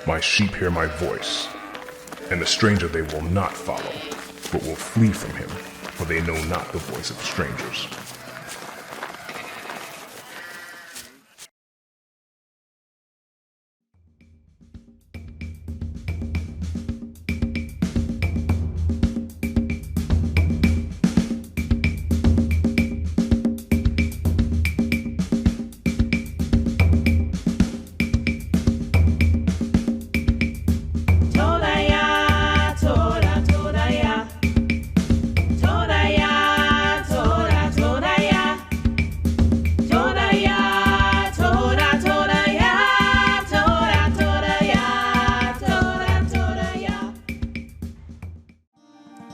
My sheep hear my voice, and the stranger they will not follow, but will flee from him, for they know not the voice of strangers.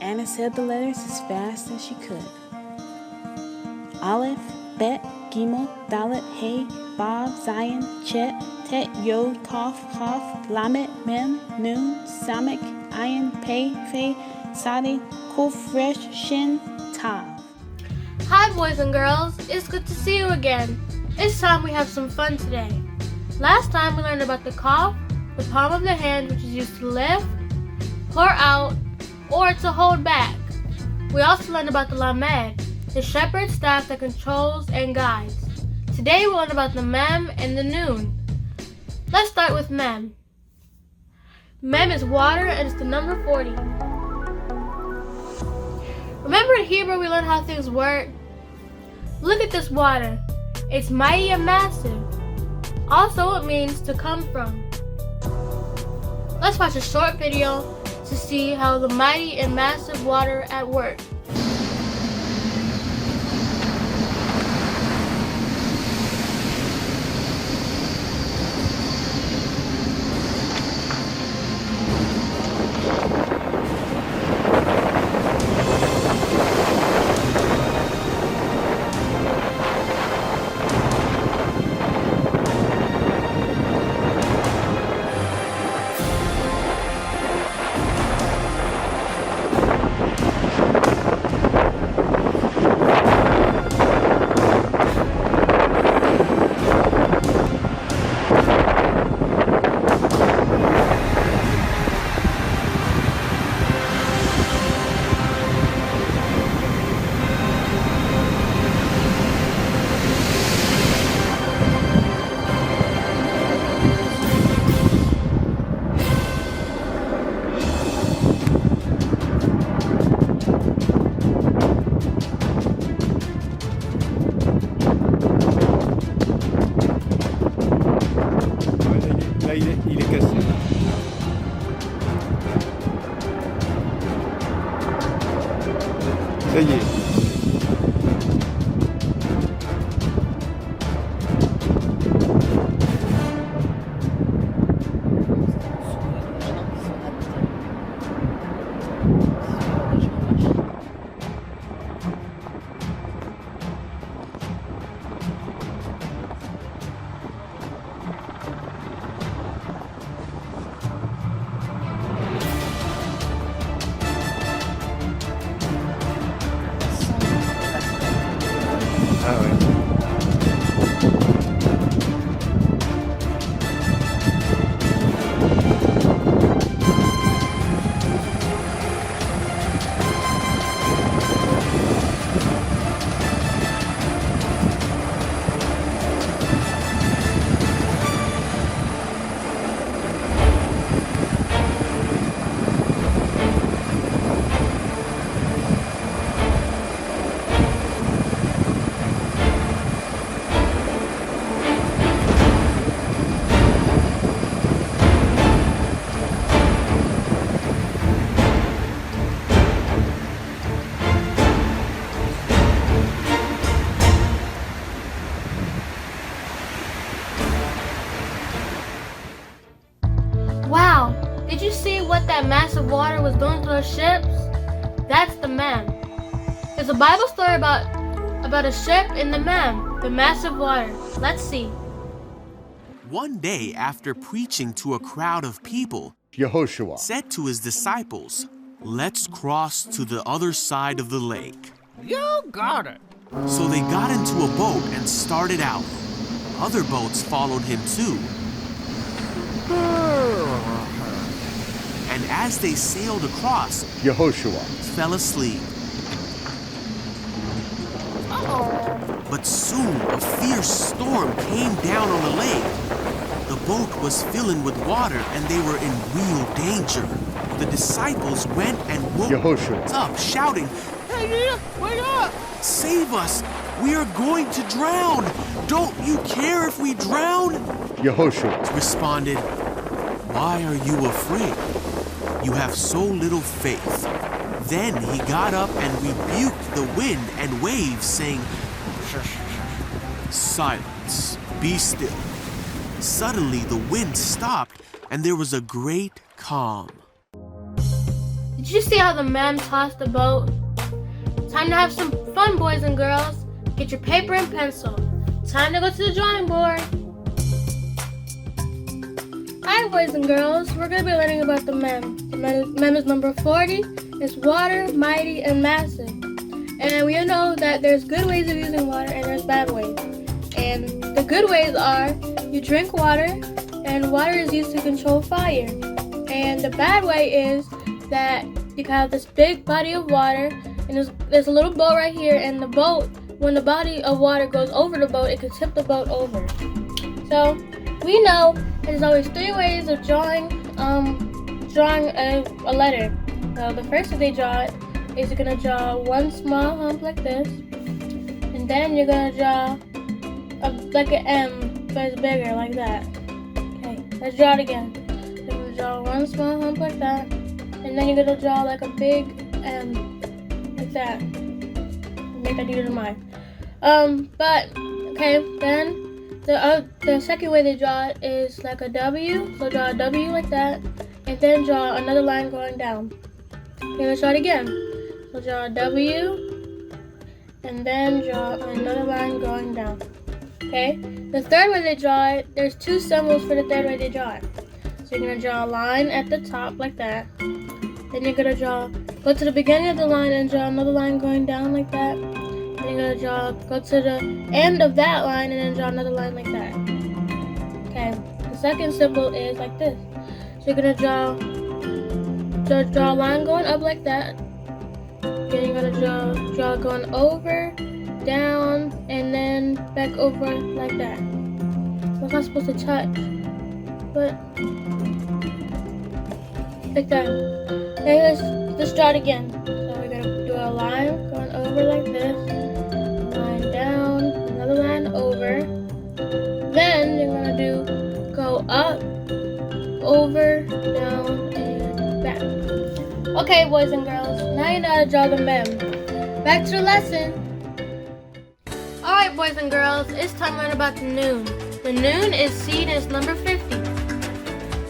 Anna said the letters as fast as she could. Aleph, Bet, Gimel, Dalet, Hey, Bob, Zion, Chet, Tet, Yod, Kaf, Chaf, Lamet, Mem, Nun, Samek, Ayin, Pei, Fei, Sadi, Kuf, Resh, Shin, Tav. Hi boys and girls, it's good to see you again. It's time we have some fun today. Last time we learned about the Kaf, the palm of the hand, which is used to lift, pour out, or to hold back. We also learned about the Lamed, the shepherd's staff that controls and guides. Today we'll learn about the Mem and the Nun. Let's start with Mem. Mem is water and it's the number 40. Remember in Hebrew we learned how things work? Look at this water. It's mighty and massive. Also it means to come from. Let's watch a short video to see how the mighty and massive water at work. Là, il est cassé. Ça y est. Ah ouais. Wow, did you see what that massive water was doing to those ships? That's the Mem. There's a Bible story about a ship in the Mem, the massive water. Let's see. One day after preaching to a crowd of people, Yehoshua said to his disciples, "Let's cross to the other side of the lake." You got it. So they got into a boat and started out. Other boats followed him too. as they sailed across, Yehoshua. fell asleep. But soon a fierce storm came down on the lake. The boat was filling with water and they were in real danger. The disciples went and woke Yehoshua. up, shouting, "Hey, wake up! Save us! We are going to drown! Don't you care if we drown?" Yehoshua. Responded, "Why are you afraid? You have so little faith." Then he got up and rebuked the wind and waves, saying, "Silence, be still." Suddenly the wind stopped and there was a great calm. Did you see how the Mem tossed the boat? Time to have some fun, boys and girls. Get your paper and pencil. Time to go to the drawing board. Hi, boys and girls. We're going to be learning about the Mem. The Mem is number 40. It's water, mighty, and massive. And we all know that there's good ways of using water and there's bad ways. And the good ways are you drink water, and water is used to control fire. And the bad way is that you have this big body of water, and there's a little boat right here, and the boat, when the body of water goes over the boat, it could tip the boat over. So we know there's always three ways of drawing a letter. So the first way they draw it is you're gonna draw one small hump like this, and then you're gonna draw like an M, but it's bigger like that. Okay, let's draw it again. You're gonna draw one small hump like that, and then you're gonna draw like a big M, like that. Make that easier to mine. But okay, then the second way they draw it is like a W. So draw a W like that, and then draw another line going down. Okay, let's try it again. So draw a W, and then draw another line going down. Okay, the third way they draw it, there's two symbols for the third way they draw it. So you're gonna draw a line at the top like that. Then you're gonna go to the beginning of the line and draw another line going down like that. Then you're gonna go to the end of that line and then draw another line like that. Okay, the second symbol is like this. So you're gonna draw a line going up like that. Then you're gonna draw going over, down, and then back over like that. So it's not supposed to touch, but like that. Okay, let's draw it again. So we're gonna do a line going over like this, a line down, another line over. Then you're gonna go up, over, down, and back. Okay, boys and girls, now you know how to draw the Mem. Back to the lesson. Alright, boys and girls, it's time to learn about the Nun. The Nun is seed and it's number 50.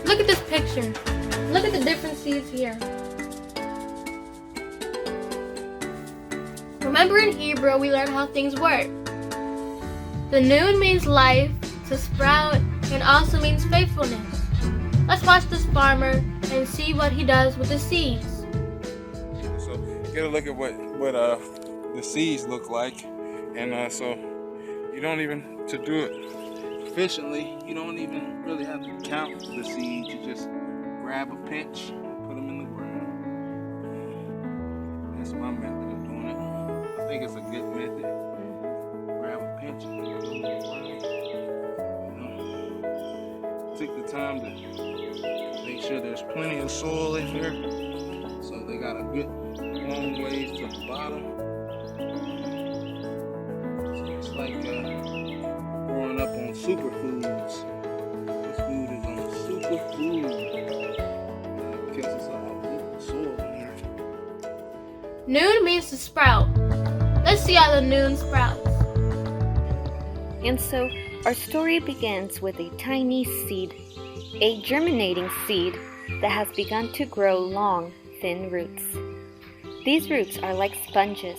Look at this picture. Look at the different seeds here. Remember in Hebrew, we learned how things work. The Nun means life, to sprout, and also means faithfulness. Let's watch this farmer and see what he does with the seeds. So get a look at what the seeds look like, and so you don't even, to do it efficiently, you don't even really have to count the seeds. You just grab a pinch, put them in the ground. That's my method of doing it. I think it's a good method. Grab a pinch and put them in the ground. Take the time to make sure there's plenty of soil in here, so they got a good long ways to the bottom. So it's like growing up on superfoods. This food is on superfood because it's all good soil in here. Nun means to sprout. Let's see how the Nun sprouts. And so, our story begins with a tiny seed, a germinating seed that has begun to grow long, thin roots. These roots are like sponges.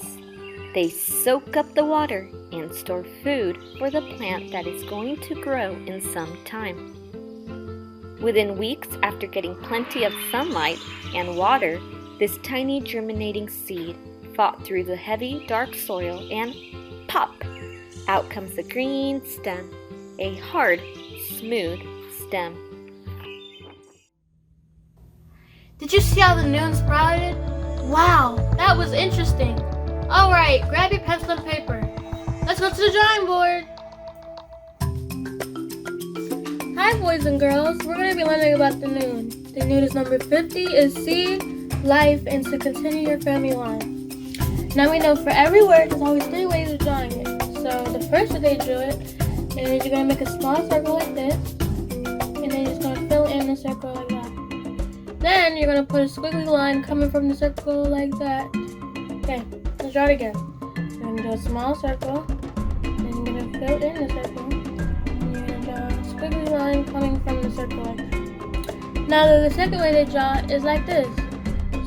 They soak up the water and store food for the plant that is going to grow in some time. Within weeks after getting plenty of sunlight and water, this tiny germinating seed fought through the heavy, dark soil and pop! Out comes the green stem, a hard, smooth stem. Did you see how the Nun sprouted? Wow, that was interesting. Alright, grab your pencil and paper. Let's go to the drawing board. Hi boys and girls, we're going to be learning about the Nun. The Nun is number 50, is seed, life, and to continue your family line. Now we know for every word there's always 3 ways of drawing it. So the first way they drew it is you're going to make a small circle like this, and then you're just going to fill in the circle like that. Then you're going to put a squiggly line coming from the circle like that. Okay, let's draw it again. You're going to do a small circle, then you're going to fill in the circle, and you're going to draw a squiggly line coming from the circle like that. Now the second way they draw is like this.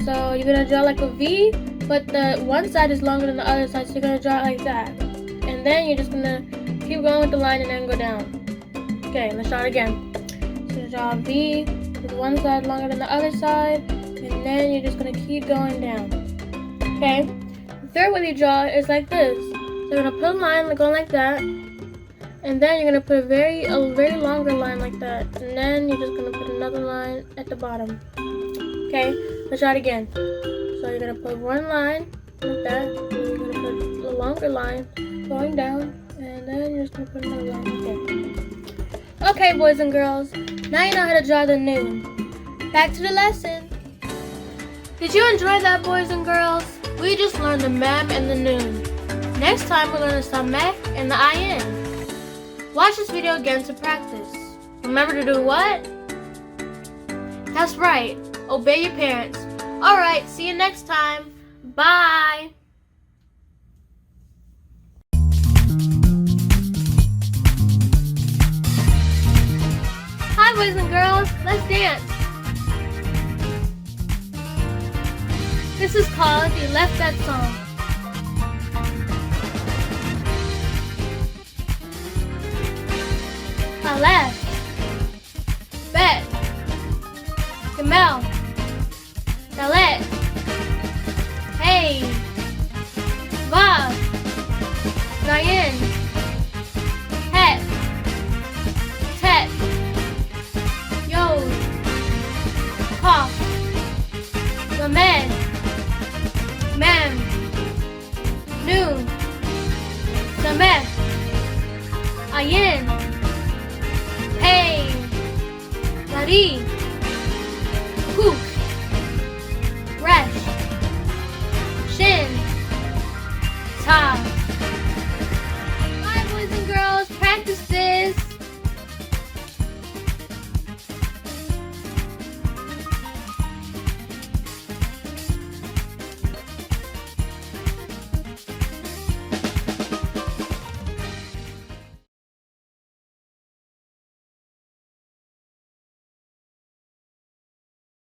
So you're going to draw like a V, but the one side is longer than the other side, so you're going to draw it like that. And then you're just going to keep going with the line and then go down. Okay, let's draw it again. So draw a V with one side longer than the other side, and then you're just going to keep going down. Okay, the third way you draw is like this. So you're going to put a line going like that, and then you're going to put a very longer line like that, and then you're just going to put another line at the bottom. Okay, let's try it again. So you're going to put one line like that, and you're going to put a longer line going down, and then you're just going to put another line like that. Okay, boys and girls, now you know how to draw the Nun. Back to the lesson. Did you enjoy that, boys and girls? We just learned the Mem and the Nun. Next time we'll learn the Samek and the Ayin. Watch this video again to practice. Remember to do what? That's right, obey your parents. Alright, see you next time. Bye! Hi boys and girls, let's dance. This is called the Left Bet Song. A left bet Gamel Dalet Hey Vav Zayin Het Tet Yod Kaf Lamed Mem Nun Samet Ayin Hey Lari Kook Resh Shin Ta